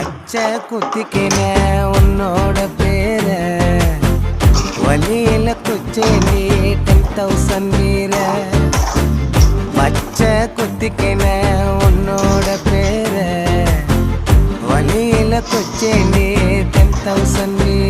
பச்சை குத்திக்கின உன்னோட பேர வலியில குச்சேண்டி 10,000 வீர. பச்சை குத்திக்கின உன்னோட பேர வலியில குச்சேண்டி 10,000 வீர.